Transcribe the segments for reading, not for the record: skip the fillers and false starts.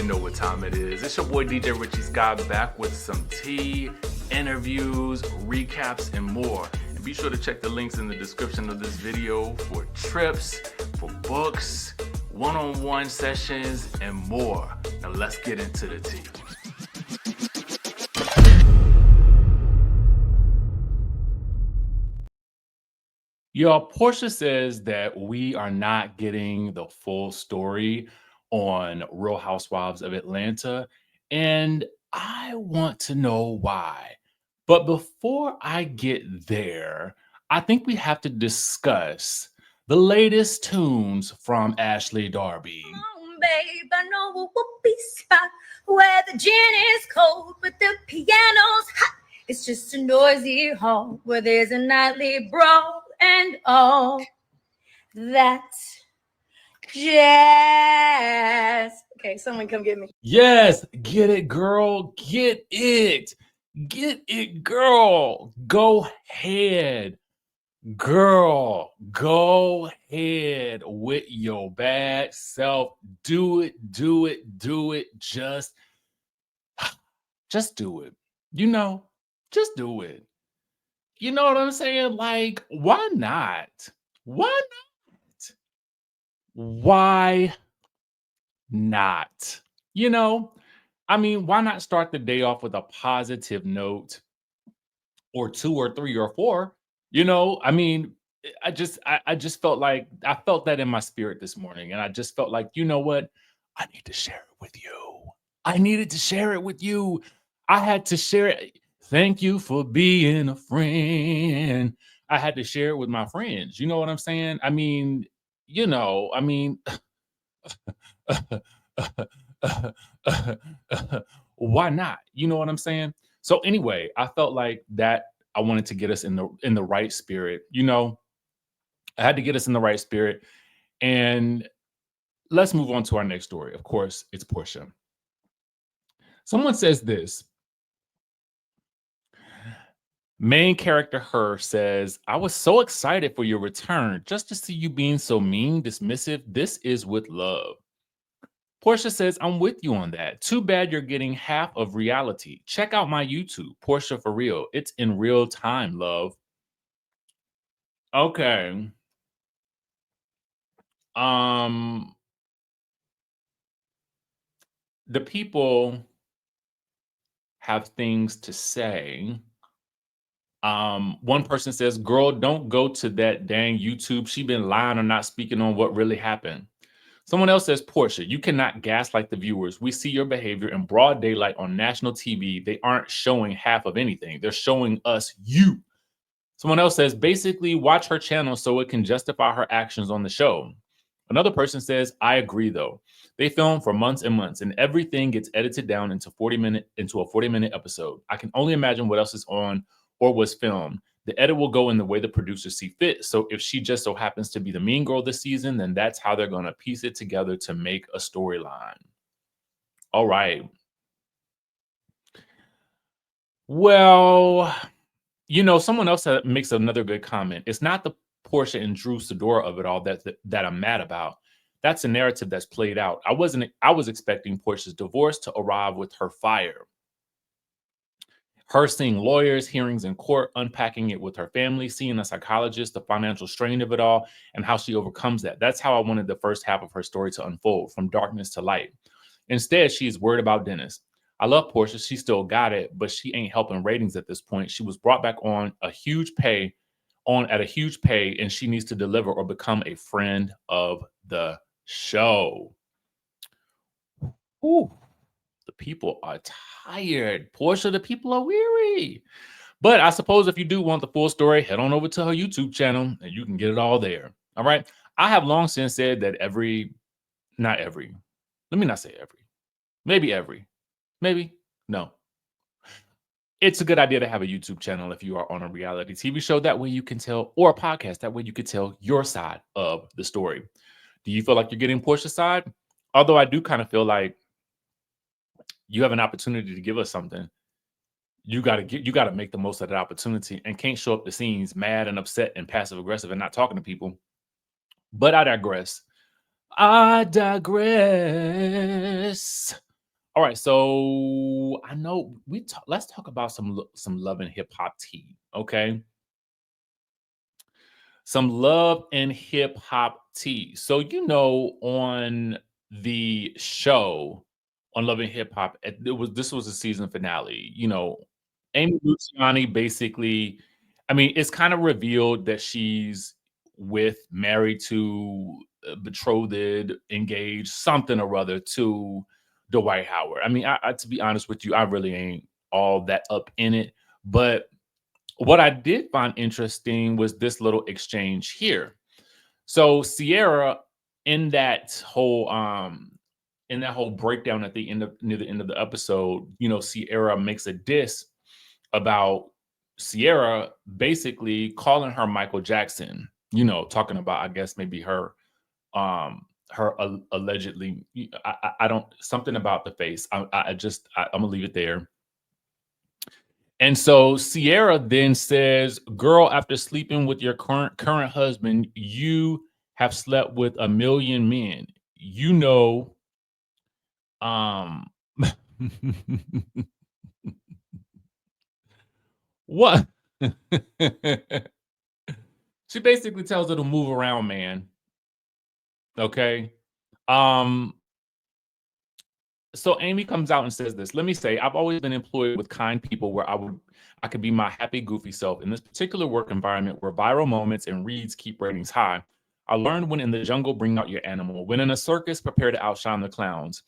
know what time it is. It's your boy DJ RichieSkye back with some tea, interviews, recaps, and more. And be sure to check the links in the description of this video for trips, for books, one-on-one sessions, and more. Now let's get into the tea. Y'all, Porsha says that we are not getting the full story on Real Housewives of Atlanta, and I want to know why. But before I get there, I think we have to discuss the latest tunes from Ashley Darby. Oh, babe, I know a whoopee spot where the gin is cold, but the piano's hot. It's just a noisy hall where there's a nightly brawl and all that jazz. Okay, someone come get me. Yes, get it, girl. Get it. Get it, girl. Go ahead. Girl, go ahead with your bad self. Do it, do it, do it. Just do it. You know, just do it. You know what I'm saying? Like, why not? Why not? Why not? You know, I mean, why not start the day off with a positive note or 2 or 3 or 4? You know, I mean, I just felt like I felt that in my spirit this morning. And I just felt like, you know what? I need to share it with you. I needed to share it with you. I had to share it. Thank you for being a friend. I had to share it with my friends. You know what I'm saying? I mean, you know, I mean, why not? You know what I'm saying? So anyway, I felt like that I wanted to get us in the right spirit. You know, I had to get us in the right spirit. And let's move on to our next story. Of course, it's Porsha. Someone says this. Main character Her says, I was so excited for your return just to see you being so mean, dismissive. This is with love. Porsha says, I'm with you on that. Too bad you're getting half of reality. Check out my YouTube, Porsha for real. It's in real time, love. Okay. The people have things to say. One person says, girl, don't go to that dang YouTube. She been lying or not speaking on what really happened. Someone else says, Porsha, you cannot gaslight the viewers. We see your behavior in broad daylight on national TV. They aren't showing half of anything. They're showing us you. Someone else says, basically watch her channel so it can justify her actions on the show. Another person says, I agree though. They film for months and months and everything gets edited down into a 40-minute episode. I can only imagine what else is on or was filmed. The edit will go in the way the producers see fit. So if she just so happens to be the mean girl this season, then that's how they're going to piece it together to make a storyline. All right. Well, you know, someone else makes another good comment. It's not the Porsha and Drew Sidora of it all that I'm mad about. That's a narrative that's played out. I was expecting Porsha's divorce to arrive with her fire. Her seeing lawyers, hearings in court, unpacking it with her family, seeing a psychologist, the financial strain of it all, and how she overcomes that. That's how I wanted the first half of her story to unfold, from darkness to light. Instead, she is worried about Dennis. I love Porsha. She still got it, but she ain't helping ratings at this point. She was brought back at a huge pay, and she needs to deliver or become a friend of the show. Ooh. The people are tired. Porsha, the people are weary. But I suppose if you do want the full story, head on over to her YouTube channel and you can get it all there. All right. I have long since said that no. It's a good idea to have a YouTube channel if you are on a reality TV show. That way you can tell, or a podcast. That way you can tell your side of the story. Do you feel like you're getting Porsha's side? Although I do kind of feel like you have an opportunity to give us something. You got to make the most of that opportunity and can't show up to scenes mad and upset and passive aggressive and not talking to people. But I digress. All right, so I know let's talk about some love and hip hop tea, okay? Some love and hip hop tea. So on the show on Love and Hip Hop, this was a season finale. Amy Luciani basically, I mean, it's kind of revealed that she's married to, betrothed, engaged, something or other to Dwight Howard. I mean, to be honest with you, I really ain't all that up in it, but what I did find interesting was this little exchange here. So Sierra, in that whole breakdown at the end of near the end of the episode, Sierra makes a diss about Sierra basically calling her Michael Jackson, talking about, I guess, maybe allegedly, I don't, something about the face. I'm gonna leave it there. And so Sierra then says, "Girl, after sleeping with your current husband, you have slept with a million men. You know, um, what?" She basically tells her to move around, man. Okay. Um, So Amy comes out and says this. Let me say, I've always been employed with kind people where I could be my happy, goofy self. In this particular work environment where viral moments and reads keep ratings high, I learned when in the jungle, bring out your animal. When in a circus, prepare to outshine the clowns.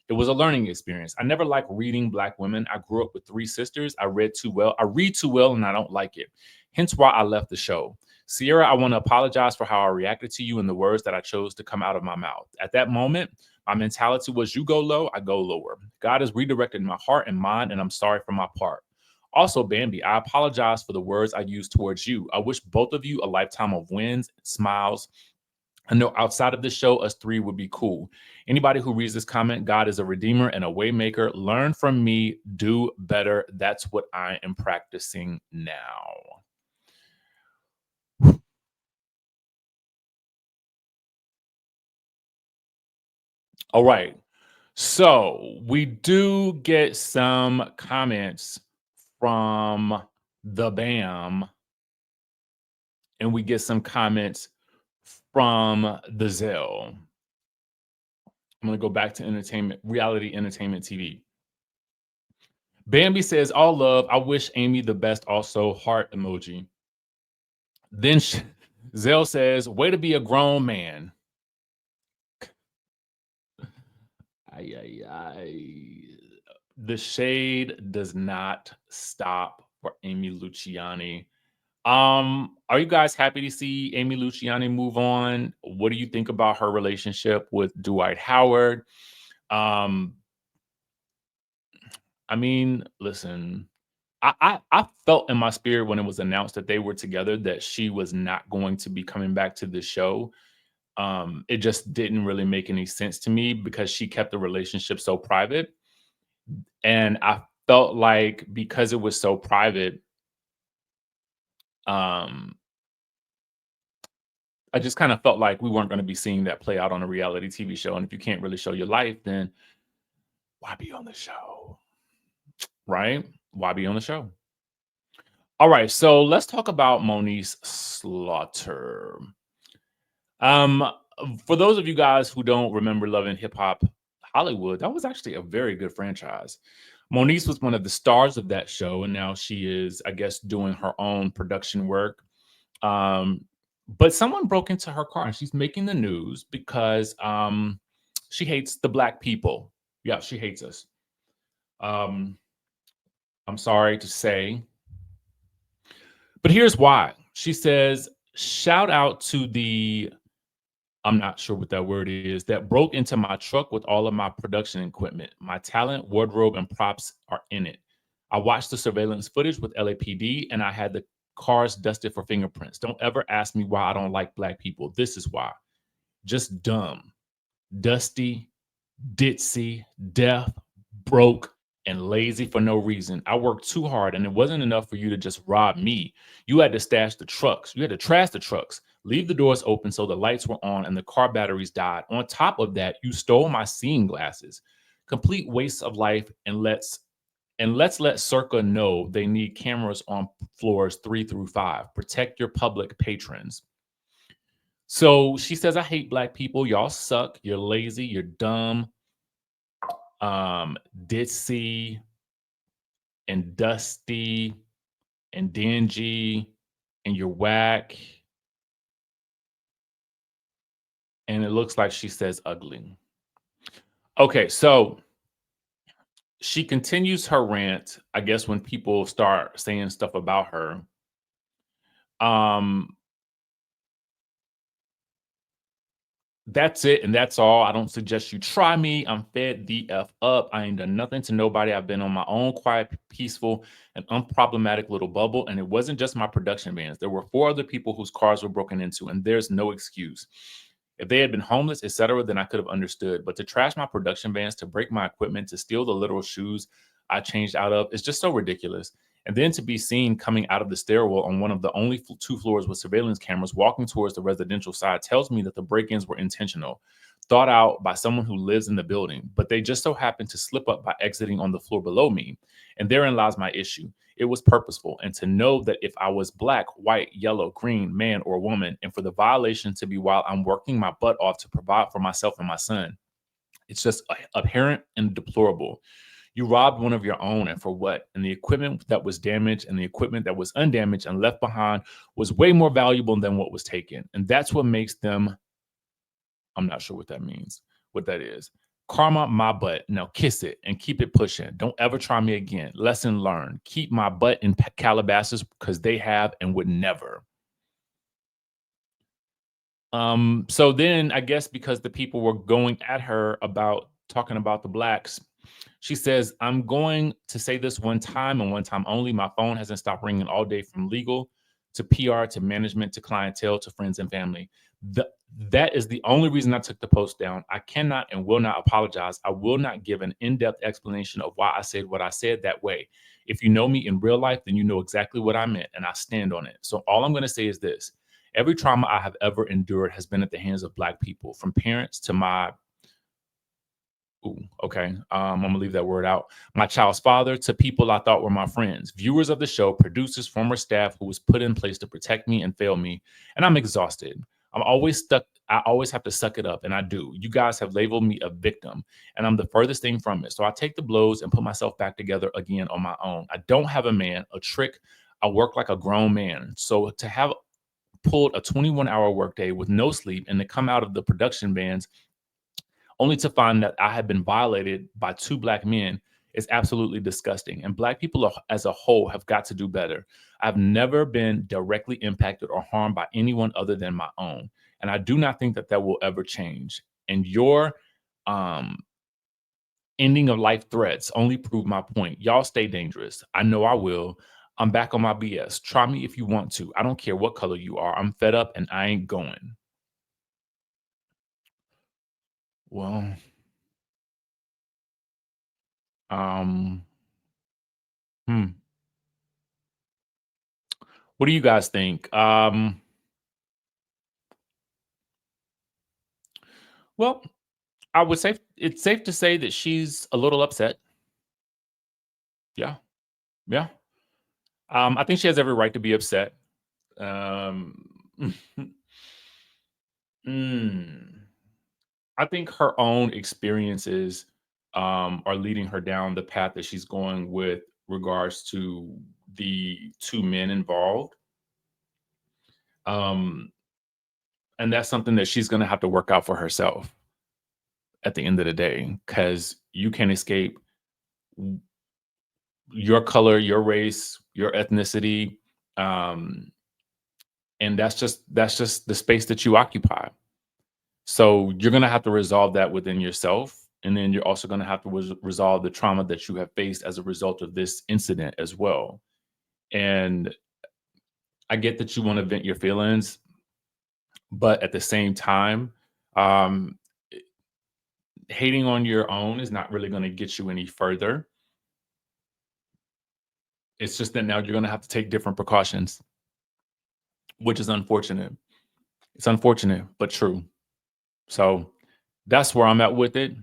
It was a learning experience. I never liked reading Black women. I grew up with three sisters. I read too well. I read too well and I don't like it. Hence why I left the show. Sierra, I want to apologize for how I reacted to you and the words that I chose to come out of my mouth. At that moment, my mentality was you go low, I go lower. God has redirected my heart and mind, and I'm sorry for my part. Also, Bambi, I apologize for the words I used towards you. I wish both of you a lifetime of wins, smiles. I know outside of this show, us three would be cool. Anybody who reads this comment, God is a redeemer and a way maker. Learn from me, do better. That's what I am practicing now. All right. So we do get some comments from the BAM, and we get some comments from the Zell. I'm going to go back to reality entertainment TV. Bambi says, all love. I wish Amy the best. Also, heart emoji. Then Zell says, way to be a grown man. The shade does not stop for Amy Luciani. Are you guys happy to see Amy Luciani move on? What do you think about her relationship with Dwight Howard? I mean, listen, I felt in my spirit when it was announced that they were together that she was not going to be coming back to the show. It just didn't really make any sense to me because she kept the relationship so private. And I felt like because it was so private, I just kind of felt like we weren't going to be seeing that play out on a reality TV show. And if you can't really show your life, then why be on the show? Right? Why be on the show? All right, so let's talk about Moniece Slaughter. For those of you guys who don't remember Love and Hip Hop Hollywood, that was actually a very good franchise. Moniece was one of the stars of that show, and now she is, I guess, doing her own production work. But someone broke into her car, and she's making the news because she hates the Black people. Yeah, she hates us. I'm sorry to say, but here's why. She says, shout out to the, I'm not sure what that word is, that broke into my truck with all of my production equipment. My talent, wardrobe, and props are in it. I watched the surveillance footage with LAPD and I had the cars dusted for fingerprints. Don't ever ask me why I don't like Black people. This is why. Just dumb, dusty, ditzy, deaf, broke, and lazy for no reason. I worked too hard and it wasn't enough for you to just rob me. You had to stash the trucks. You had to trash the trucks, leave the doors open so the lights were on and the car batteries died. On top of that, you stole my seeing glasses. Complete waste of life, and let's let Circa know they need cameras on floors 3 through 5. Protect your public patrons. So she says, I hate black people. Y'all suck. You're lazy. You're dumb. Ditzy and dusty and dingy, and you're whack. And it looks like she says ugly. Okay, so she continues her rant, I guess, when people start saying stuff about her. That's it, and that's all. I don't suggest you try me. I'm fed the F up. I ain't done nothing to nobody. I've been on my own quiet, peaceful, and unproblematic little bubble. And it wasn't just my production vans. There were 4 other people whose cars were broken into, and there's no excuse. If they had been homeless, etc., then I could have understood. But to trash my production vans, to break my equipment, to steal the literal shoes I changed out of, is just so ridiculous. And then to be seen coming out of the stairwell on one of the only 2 floors with surveillance cameras walking towards the residential side tells me that the break-ins were intentional, thought out by someone who lives in the building, but they just so happened to slip up by exiting on the floor below me. And therein lies my issue. It was purposeful. And to know that if I was black, white, yellow, green, man, or woman, and for the violation to be while I'm working my butt off to provide for myself and my son, it's just apparent and deplorable. You robbed one of your own, and for what? And the equipment that was damaged and the equipment that was undamaged and left behind was way more valuable than what was taken. And that's what makes them, I'm not sure what that means, what that is. Karma, my butt. Now kiss it and keep it pushing. Don't ever try me again. Lesson learned. Keep my butt in Calabasas because they have and would never. So then I guess because the people were going at her about talking about the blacks, she says, I'm going to say this one time and one time only. My phone hasn't stopped ringing all day, from legal to PR to management to clientele to friends and family. That is the only reason I took the post down. I cannot and will not apologize. I will not give an in-depth explanation of why I said what I said that way. If you know me in real life, then you know exactly what I meant, and I stand on it. So all I'm going to say is this. Every trauma I have ever endured has been at the hands of Black people, from parents to my I'm gonna leave that word out. My child's father to people I thought were my friends, viewers of the show, producers, former staff who was put in place to protect me and fail me. And I'm exhausted. I'm always stuck. I always have to suck it up. And I do. You guys have labeled me a victim, and I'm the furthest thing from it. So I take the blows and put myself back together again on my own. I don't have a man, a trick. I work like a grown man. So to have pulled a 21-hour workday with no sleep and to come out of the production vans only to find that I had been violated by 2 Black men is absolutely disgusting. And Black people as a whole have got to do better. I've never been directly impacted or harmed by anyone other than my own. And I do not think that will ever change. And your ending of life threats only prove my point. Y'all stay dangerous. I know I will. I'm back on my BS. Try me if you want to. I don't care what color you are. I'm fed up and I ain't going. Well, what do you guys think? Well, I would say it's safe to say that she's a little upset. Yeah. Yeah. I think she has every right to be upset. I think her own experiences are leading her down the path that she's going with regards to the 2 men involved. And that's something that she's going to have to work out for herself at the end of the day, because you can't escape your color, your race, your ethnicity. And that's just the space that you occupy. So you're going to have to resolve that within yourself. And then you're also going to have to resolve the trauma that you have faced as a result of this incident as well. And I get that you want to vent your feelings, but at the same time, hating on your own is not really going to get you any further. It's just that now you're going to have to take different precautions, which is unfortunate. It's unfortunate, but true. So that's where I'm at with it.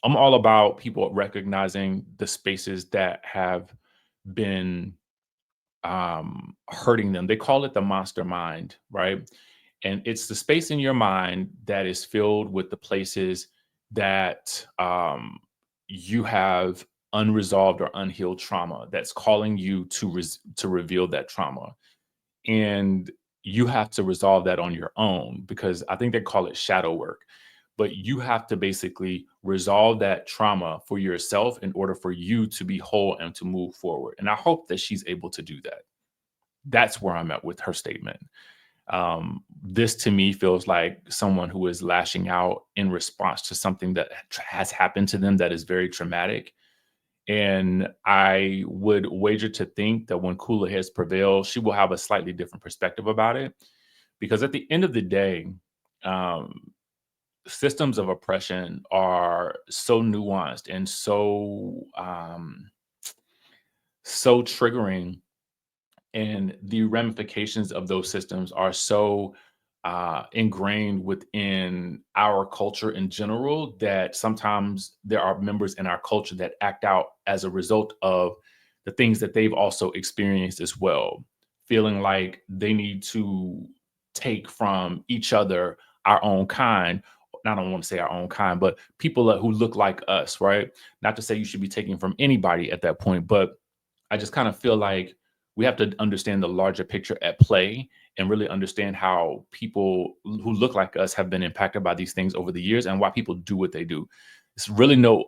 I'm all about people recognizing the spaces that have been hurting them. They call it the monster mind, right? And it's the space in your mind that is filled with the places that you have unresolved or unhealed trauma that's calling you to reveal that trauma. And you have to resolve that on your own, because I think they call it shadow work. But you have to basically resolve that trauma for yourself in order for you to be whole and to move forward. And I hope that she's able to do that. That's where I'm at with her statement. This to me feels like someone who is lashing out in response to something that has happened to them that is very traumatic. And I would wager to think that when cooler heads prevail, she will have a slightly different perspective about it. Because at the end of the day, systems of oppression are so nuanced and so triggering, and the ramifications of those systems are so ingrained within our culture in general that sometimes there are members in our culture that act out as a result of the things that they've also experienced as well, feeling like they need to take from each other our own kind. I don't want to say our own kind, but people who look like us, right? Not to say you should be taking from anybody at that point, but I just kind of feel like we have to understand the larger picture at play and really understand how people who look like us have been impacted by these things over the years and why people do what they do. It's really no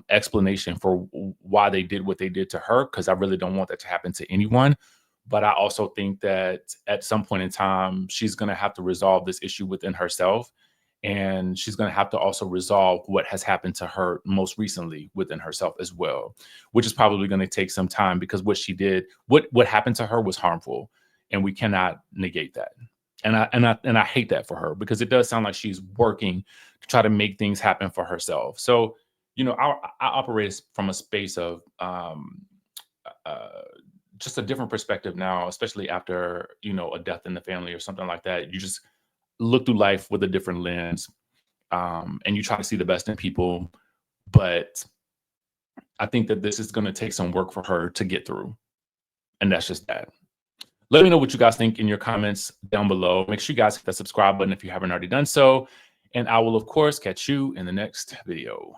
explanation for why they did what they did to her, because I really don't want that to happen to anyone. But I also think that at some point in time, she's going to have to resolve this issue within herself. And she's going to have to also resolve what has happened to her most recently within herself as well, which is probably going to take some time, because what she did, what happened to her was harmful, and we cannot negate that. And I hate that for her, because it does sound like she's working to try to make things happen for herself. So, I operate from a space of just a different perspective now, especially after, a death in the family or something like that. You just look through life with a different lens, and you try to see the best in people. But I think that this is going to take some work for her to get through. And that's just that. Let me know what you guys think in your comments down below. Make sure you guys hit that subscribe button if you haven't already done so. And I will, of course, catch you in the next video.